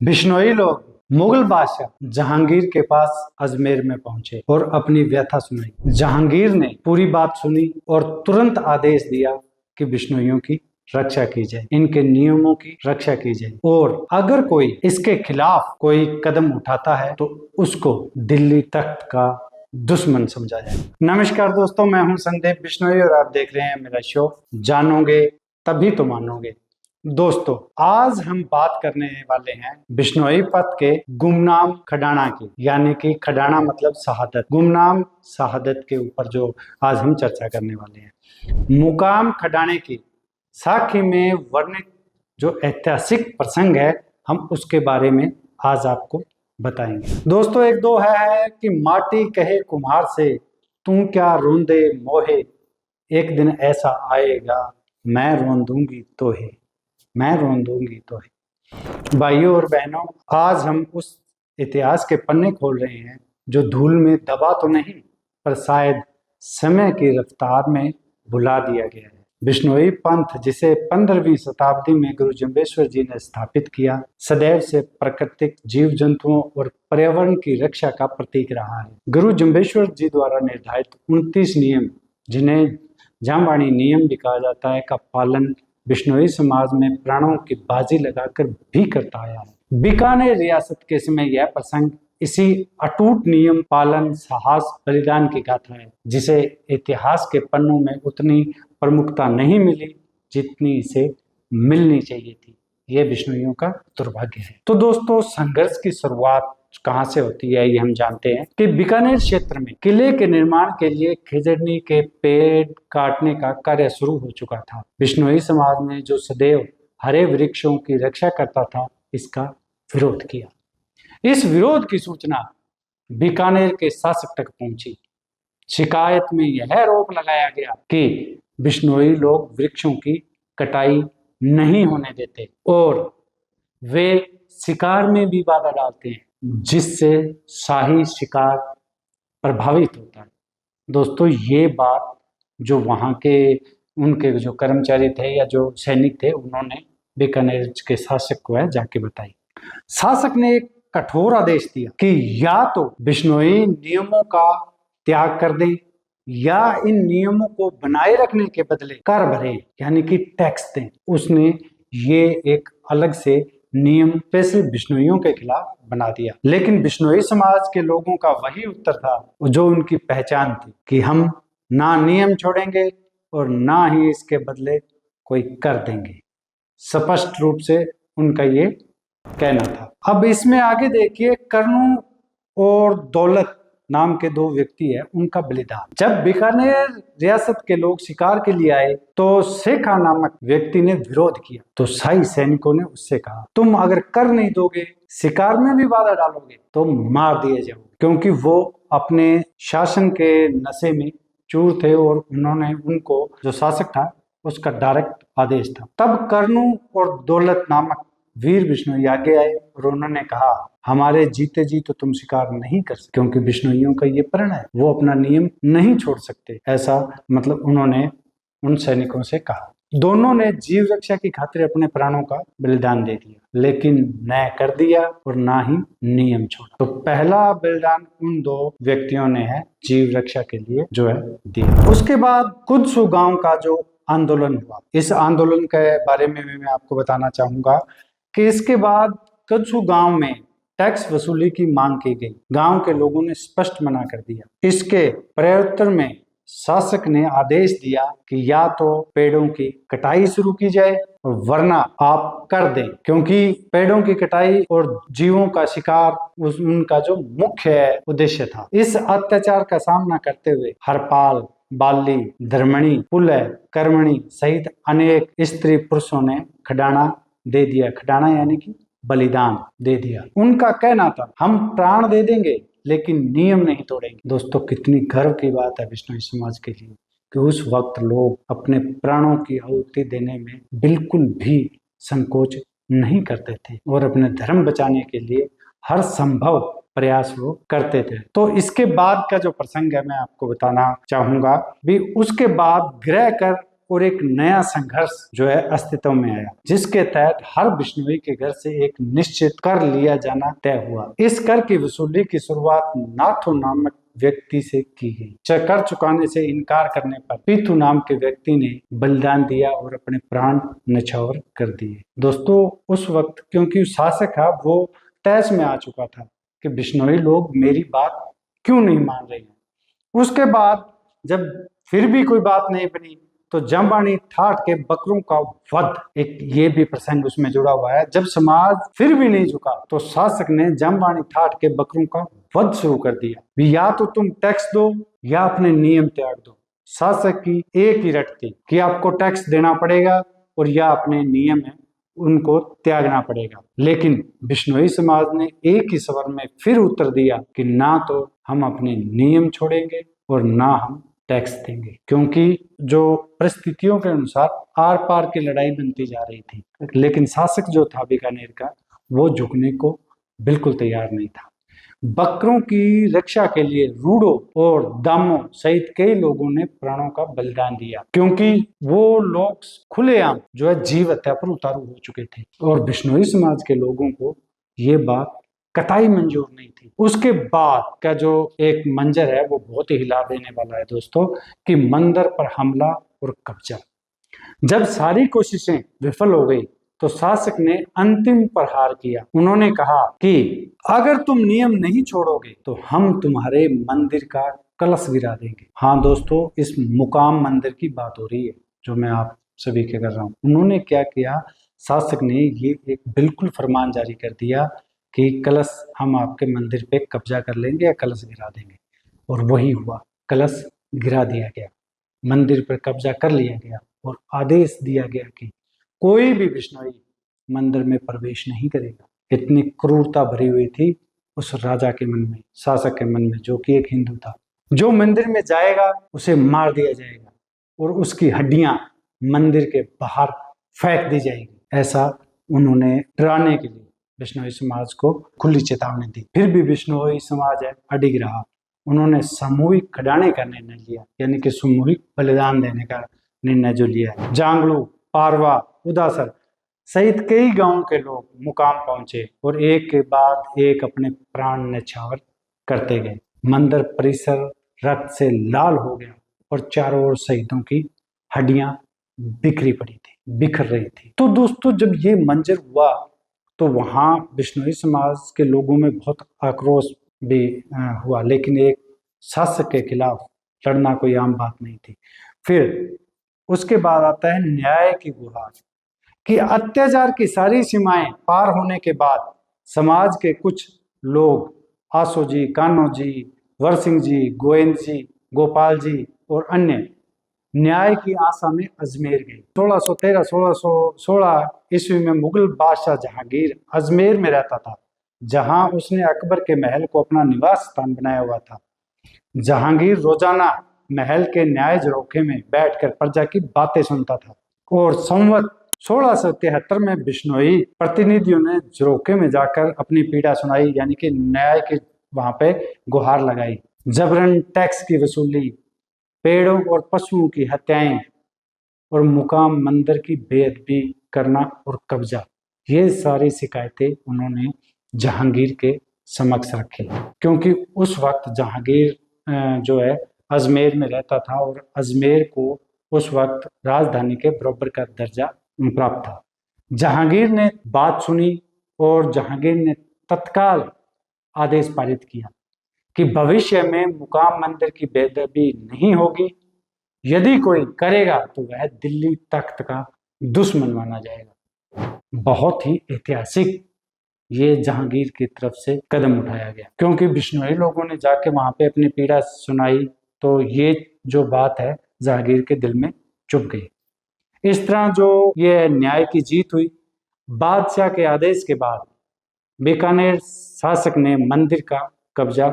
बिश्नोई लोग मुगल बादशाह जहांगीर के पास अजमेर में पहुंचे और अपनी व्यथा सुनाई। जहांगीर ने पूरी बात सुनी और तुरंत आदेश दिया कि बिश्नोइयों की रक्षा की जाए, इनके नियमों की रक्षा की जाए और अगर कोई इसके खिलाफ कोई कदम उठाता है तो उसको दिल्ली तख्त का दुश्मन समझा जाए। नमस्कार दोस्तों, मैं हूं संदीप बिश्नोई और आप देख रहे हैं मेरा शो जानोगे तभी तो मानोगे। दोस्तों, आज हम बात करने वाले हैं बिश्नोई पथ के गुमनाम खडाना की, यानी कि खडाना मतलब शहादत, गुमनाम शहादत के ऊपर जो आज हम चर्चा करने वाले हैं। मुकाम खडाने की साखी में वर्णित जो ऐतिहासिक प्रसंग है, हम उसके बारे में आज आपको बताएंगे। दोस्तों, एक दो है कि माटी कहे कुम्हार से, तू क्या रोंदे मोहे, एक दिन ऐसा आएगा मैं रोन दूंगी तो है, मैं रोन दूंगी तो है। भाइयों और बहनों, आज हम उस इतिहास के पन्ने खोल रहे हैं जो धूल में दबा तो नहीं, पर शायद समय की रफ्तार में भुला दिया गया है। बिश्नोई पंथ, जिसे 15वीं शताब्दी में गुरु जम्बेश्वर जी ने स्थापित किया, सदैव से प्राकृतिक जीव जंतुओं और पर्यावरण की रक्षा का प्रतीक रहा है। गुरु जम्बेश्वर जी द्वारा निर्धारित 29 नियम, जिन्हें जामवाणी नियम भी कहा जाता है, का पालन बिश्नोई समाज में प्राणों की बाजी लगाकर भी करता आया है। बीकानेर रियासत के समय यह प्रसंग इसी अटूट नियम पालन, साहस, बलिदान की गाथा है, जिसे इतिहास के पन्नों में उतनी प्रमुखता नहीं मिली जितनी इसे मिलनी चाहिए थी। ये बिश्नोइयों का दुर्भाग्य है। तो दोस्तों, संघर्ष की शुरुआत कहाँ से होती है ये हम जानते हैं कि बीकानेर क्षेत्र में किले के निर्माण के लिए खिजड़नी के पेड़ काटने का कार्य शुरू हो चुका था। बिश्नोई समाज ने जो सदैव हरे वृक्षों की रक्षा करता था, इसका विरोध किया। इस विरोध की सूचना बीकानेर के शासक तक पहुंची। शिकायत में यह आरोप लगाया गया कि बिश्नोई लोग वृक्षों की कटाई नहीं होने देते और वे शिकार में भी बाधा डालते हैं, जिससे शाही शिकार प्रभावित होता है। दोस्तों, ये बात जो वहाँ के उनके जो कर्मचारी थे या जो सैनिक थे, उन्होंने बीकानेर के शासक को है जाके बताई। शासक ने एक कठोर आदेश दिया कि या तो बिश्नोई नियमों का त्याग कर दें या इन नियमों को बनाए रखने के बदले कर भरें, यानी कि टैक्स दें। उसने ये एक अलग से नियम स्पेशल बिश्नोइयों के खिलाफ बना दिया। लेकिन बिश्नोई समाज के लोगों का वही उत्तर था जो उनकी पहचान थी कि हम ना नियम छोड़ेंगे और ना ही इसके बदले कोई कर देंगे। स्पष्ट रूप से उनका ये कहना था। अब इसमें आगे देखिए, कर्नू और दौलत नाम के दो व्यक्ति है, उनका बलिदान। जब बीकानेर रियासत के लोग शिकार के लिए आए तो शेखा नामक व्यक्ति ने विरोध किया, तो शाही सैनिकों ने उससे कहा, तुम अगर कर नहीं दोगे, शिकार में भी बाधा डालोगे तो मार दिए जाओगे, क्योंकि वो अपने शासन के नशे में चूर थे और उन्होंने उनको, जो शासक था, उसका डायरेक्ट आदेश था। तब कर्नू और दौलत नामक वीर बिश्नोई आगे आए और उन्होंने कहा, हमारे जीते जी तो तुम शिकार नहीं कर सकते, क्योंकि बिश्नोइयों का ये प्रण है, वो अपना नियम नहीं छोड़ सकते। ऐसा मतलब उन्होंने उन सैनिकों से कहा। दोनों ने जीव रक्षा की खातिर अपने प्राणों का बलिदान दे दिया, लेकिन न कर दिया और ना ही नियम छोड़ा। तो पहला बलिदान उन दो व्यक्तियों ने है जीव रक्षा के लिए जो है दिया। उसके बाद कुदसू गांव का जो आंदोलन हुआ, इस आंदोलन के बारे में मैं आपको बताना चाहूंगा कि इसके बाद कुदसू गांव में टैक्स वसूली की मांग की गई। गांव के लोगों ने स्पष्ट मना कर दिया। इसके प्रत्युत्तर में शासक ने आदेश दिया कि या तो पेड़ों की कटाई शुरू की जाए वरना आप कर दें, क्योंकि पेड़ों की कटाई और जीवों का शिकार उनका जो मुख्य उद्देश्य था। इस अत्याचार का सामना करते हुए हरपाल, बाली, धर्मणी, पुलय, कर्मणी सहित अनेक स्त्री पुरुषों ने खडाना दे दिया। खडाना यानी कि बलिदान दे दिया। उनका कहना था, हम प्राण दे देंगे लेकिन नियम नहीं तोड़ेंगे। दोस्तों, कितनी गर्व की बात है बिश्नोई समाज के लिए कि उस वक्त लोग अपने प्राणों की आहुति देने में बिल्कुल भी संकोच नहीं करते थे और अपने धर्म बचाने के लिए हर संभव प्रयास वो करते थे। तो इसके बाद का जो प्रसंग है मैं आपको बताना चाहूंगा भी। उसके बाद गृह कर और एक नया संघर्ष जो है अस्तित्व में आया, जिसके तहत हर बिश्नोई के घर से एक निश्चित कर लिया जाना तय हुआ। इस कर की वसूली की शुरुआत नाथो नामक व्यक्ति से की गई। कर चुकाने से इनकार करने पर पीथू नाम के व्यक्ति ने बलिदान दिया और अपने प्राण न्यौछावर कर दिए। दोस्तों, उस वक्त क्योंकि शासक था वो तैश में आ चुका था कि बिश्नोई लोग मेरी बात क्यों नहीं मान रहे हैं। उसके बाद जब फिर भी कोई बात नहीं बनी तो जम्बानी ठाठ के बकरों का वध, एक ये भी प्रसंग उसमें जुड़ा हुआ है। जब समाज फिर भी नहीं झुका तो शासक ने जम्बानी ठाठ के बकरों का वध शुरू कर दिया। भी या तो तुम टैक्स दो या अपने नियम त्याग दो। शासक की एक ही रट थी कि आपको टैक्स देना पड़ेगा और या अपने नियम है उनको त्यागना पड़ेगा। लेकिन बिश्नोई समाज ने एक ही स्वर में फिर उत्तर दिया कि ना तो हम अपने नियम छोड़ेंगे और ना हम टैक्स देंगे, क्योंकि जो परिस्थितियों के अनुसार आर पार की लड़ाई बनती जा रही थी। लेकिन शासक जो था बीकानेर का, वो झुकने को बिल्कुल तैयार नहीं था। बकरों की रक्षा के लिए रूडो और दामो सहित कई लोगों ने प्राणों का बलिदान दिया, क्योंकि वो लोग खुलेआम जो है जीव हत्या पर उतारू हो चुके थे और बिश्नोई समाज के लोगों को ये बात कतई मंजूर नहीं थी। उसके बाद का जो एक मंजर है वो बहुत ही हिला देने वाला है दोस्तों, कि मंदिर पर हमला और कब्जा। जब सारी कोशिशें विफल हो गई तो शासक ने अंतिम प्रहार किया। उन्होंने कहा कि अगर तुम नियम नहीं छोड़ोगे तो हम तुम्हारे मंदिर का कलश गिरा देंगे। हाँ दोस्तों, इस मुकाम मंदिर की बात हो रही है जो मैं आप सभी के कर रहा हूँ। उन्होंने क्या किया, शासक ने ये एक बिल्कुल फरमान जारी कर दिया कि कलश, हम आपके मंदिर पे कब्जा कर लेंगे या कलश गिरा देंगे। और वही हुआ, कलश गिरा दिया गया, मंदिर पर कब्जा कर लिया गया और आदेश दिया गया कि कोई भी बिश्नोई मंदिर में प्रवेश नहीं करेगा। इतनी क्रूरता भरी हुई थी उस राजा के मन में, शासक के मन में, जो कि एक हिंदू था। जो मंदिर में जाएगा उसे मार दिया जाएगा और उसकी हड्डियां मंदिर के बाहर फेंक दी जाएगी। ऐसा उन्होंने डराने के लिए बिश्नोई समाज को खुली चेतावनी दी। फिर भी बिश्नोई समाज है अडिग रहा। उन्होंने सामूहिक खदाने का निर्णय लिया, यानी कि सामूहिक बलिदान देने का निर्णय जो लिया है। जांगलू, पारवा, उदासर सहित कई गांवों के लोग मुकाम पहुंचे और एक के बाद एक अपने प्राण न्यौछावर करते गए। मंदिर परिसर रक्त से लाल हो गया और चारों ओर शहीदों की हड्डियां बिखरी पड़ी थी, बिखर रही थी। तो दोस्तों, जब ये मंजर हुआ तो वहां बिश्नोई समाज के लोगों में बहुत आक्रोश भी हुआ, लेकिन एक शासक के खिलाफ लड़ना कोई आम बात नहीं थी। फिर उसके बाद आता है न्याय की गुहार, कि अत्याचार की सारी सीमाएं पार होने के बाद समाज के कुछ लोग, आसो जी, कान्हो जी, वर सिंह जी, गोविंद जी, गोपाल जी और अन्य, न्याय की आशा में अजमेर गए। 1613-1616 ईस्वी में मुगल बादशाह जहांगीर अजमेर में रहता था, जहां उसने अकबर के महल को अपना निवास स्थान बनाया हुआ था। जहांगीर रोजाना महल के न्याय झरोखे में बैठकर प्रजा की बातें सुनता था और संवत 1673 में बिश्नोई प्रतिनिधियों ने झरोखे में जाकर अपनी पीड़ा सुनाई, यानी कि न्याय की वहां पे गुहार लगाई। जबरन टैक्स की वसूली, पेड़ों और पशुओं की हत्याएं और मुकाम मंदिर की बेअदबी करना और कब्जा, ये सारी शिकायतें उन्होंने जहांगीर के समक्ष रखी, क्योंकि उस वक्त जहांगीर जो है अजमेर में रहता था और अजमेर को उस वक्त राजधानी के बराबर का दर्जा प्राप्त था। जहांगीर ने बात सुनी और जहांगीर ने तत्काल आदेश पारित किया कि भविष्य में मुकाम मंदिर की बेअदबी नहीं होगी। यदि कोई करेगा तो वह दिल्ली तख्त का दुश्मन माना जाएगा। बहुत ही ऐतिहासिक ये जहांगीर की तरफ से कदम उठाया गया, क्योंकि बिश्नोई लोगों ने जाके वहां पे अपनी पीड़ा सुनाई तो ये जो बात है जहांगीर के दिल में चुभ गई। इस तरह जो ये न्याय की जीत हुई, बादशाह के आदेश के बाद बीकानेर शासक ने मंदिर का कब्जा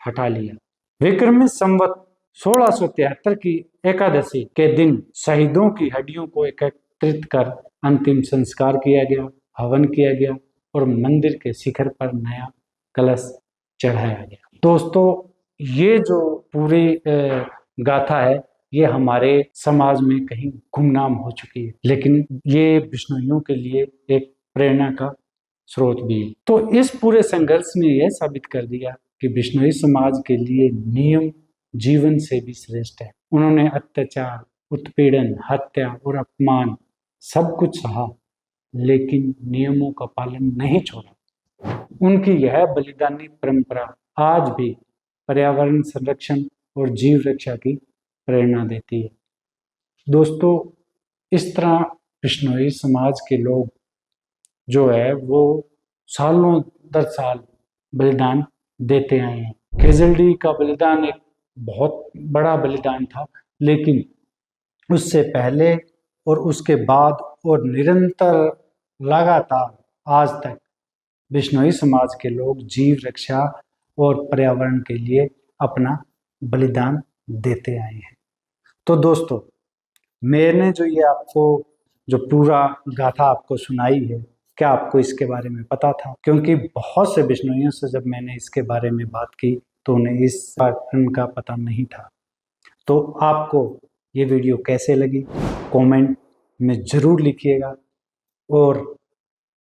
हटा लिया। विक्रमी संवत 1673 की एकादशी के दिन शहीदों की हड्डियों को एकत्रित कर अंतिम संस्कार किया गया, हवन किया गया और मंदिर के शिखर पर नया कलश चढ़ाया गया। दोस्तों, ये जो पूरी गाथा है ये हमारे समाज में कहीं गुमनाम हो चुकी है, लेकिन ये बिश्नोइयों के लिए एक प्रेरणा का स्रोत भी है। तो इस पूरे संघर्ष ने यह साबित कर दिया कि बिश्नोई समाज के लिए नियम जीवन से भी श्रेष्ठ है। उन्होंने अत्याचार, उत्पीड़न, हत्या और अपमान सब कुछ सहा, लेकिन नियमों का पालन नहीं छोड़ा। उनकी यह बलिदानी परंपरा आज भी पर्यावरण संरक्षण और जीव रक्षा की प्रेरणा देती है। दोस्तों, इस तरह बिश्नोई समाज के लोग जो है वो सालों दर साल बलिदान देते आए हैं। खेजड़डी का बलिदान एक बहुत बड़ा बलिदान था, लेकिन उससे पहले और उसके बाद और निरंतर लगातार आज तक बिश्नोई समाज के लोग जीव रक्षा और पर्यावरण के लिए अपना बलिदान देते आए हैं। तो दोस्तों, मैंने जो ये आपको जो पूरा गाथा आपको सुनाई है, क्या आपको इसके बारे में पता था? क्योंकि बहुत से बिश्नोइयों से जब मैंने इसके बारे में बात की तो उन्हें इस पाठन का पता नहीं था। तो आपको ये वीडियो कैसे लगी कमेंट में ज़रूर लिखिएगा, और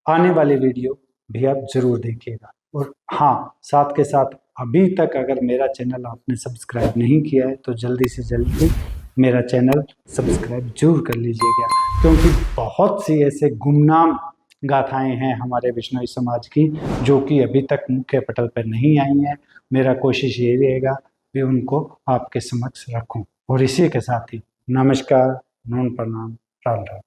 आने वाली वीडियो भी आप ज़रूर देखिएगा। और हाँ, साथ के साथ अभी तक अगर मेरा चैनल आपने सब्सक्राइब नहीं किया है तो जल्दी से जल्दी मेरा चैनल सब्सक्राइब जरूर कर लीजिएगा, क्योंकि बहुत सी ऐसे गुमनाम गाथाएं हैं हमारे बिश्नोई समाज की जो कि अभी तक मुख्य पटल पर नहीं आई हैं। मेरा कोशिश ये रहेगा कि उनको आपके समक्ष रखूं। और इसी के साथ ही नमस्कार, नमन, प्रणाम, राम राम।